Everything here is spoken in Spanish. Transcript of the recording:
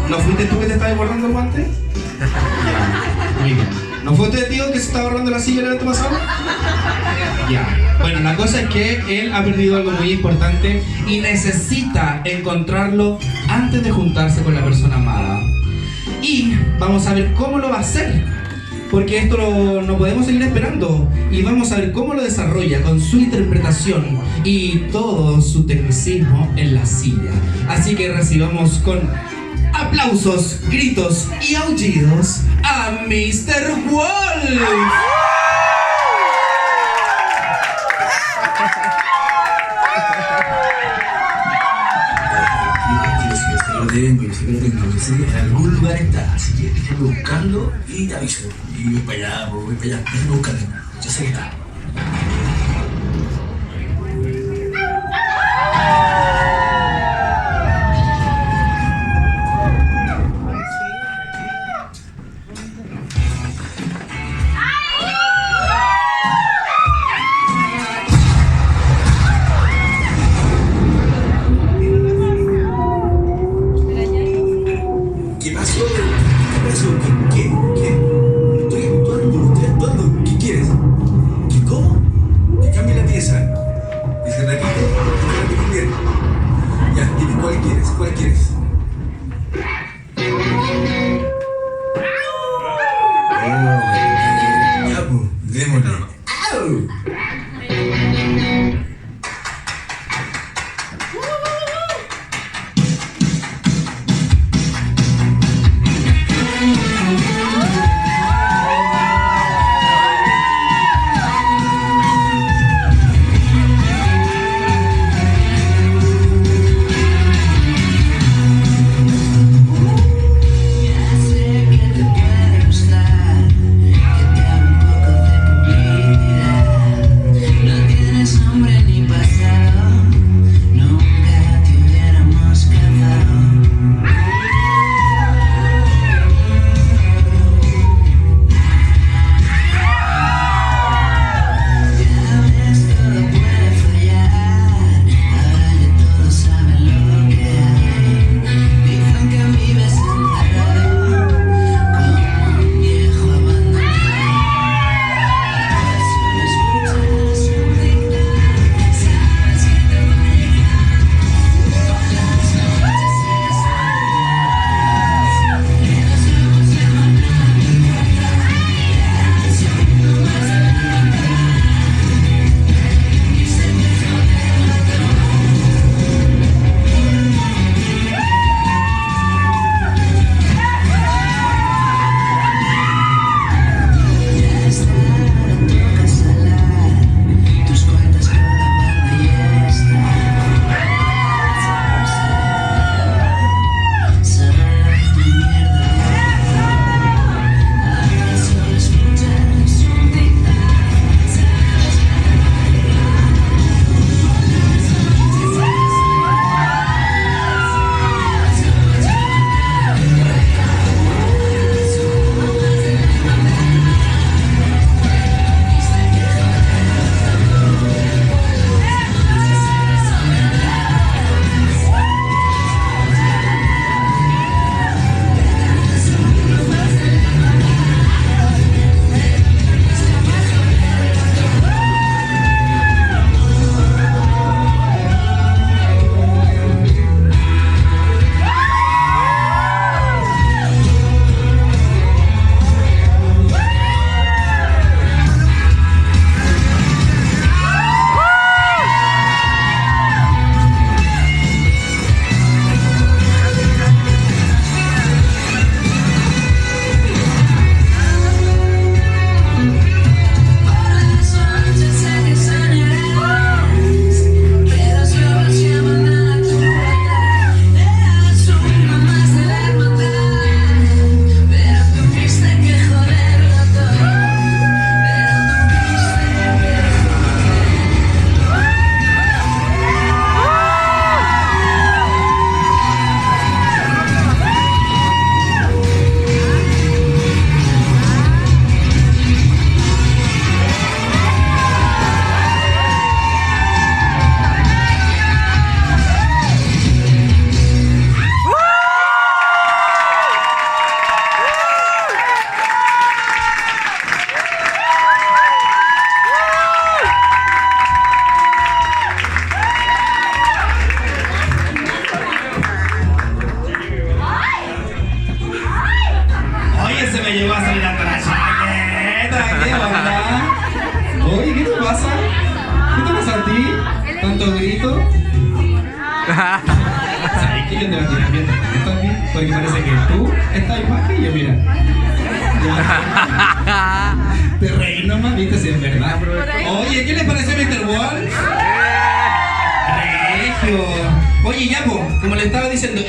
¿No fuiste tú que te estabas borrando el guante? Muy bien. ¿No fue usted, tío, que se estaba borrando la silla el evento pasado? Ya. Bueno, la cosa es que él ha perdido algo muy importante y necesita encontrarlo antes de juntarse con la persona amada. Y vamos a ver cómo lo va a hacer, porque esto no podemos seguir esperando. Y vamos a ver cómo lo desarrolla con su interpretación y todo su tecnicismo en la silla. Así que recibamos con aplausos, gritos y aullidos a Mr. Wolf. Yo sé que lo tengo, yo sé que en algún lugar está, así que déjame buscarlo y te aviso. Y voy para allá, déjame buscarlo. Yo sé que está. ¿Qué pasó? ¿Qué pasó? ¿Qué? Estoy actuando. ¿Qué quieres? ¿Qué cómo? Que cambie la pieza. Y se repite bien. Ya, dime, ¿cuál quieres? Ya, pues, démosle. ¡Au! tanto grito. ¿Sabes que yo te voy a tirar bien también? Porque parece que tú estás más que yo, mira. Ya. Te reí nomás, viste, si es verdad. Oye, ¿qué les parece Mr. Wall? Regio. Oye, ya, como le estaba diciendo.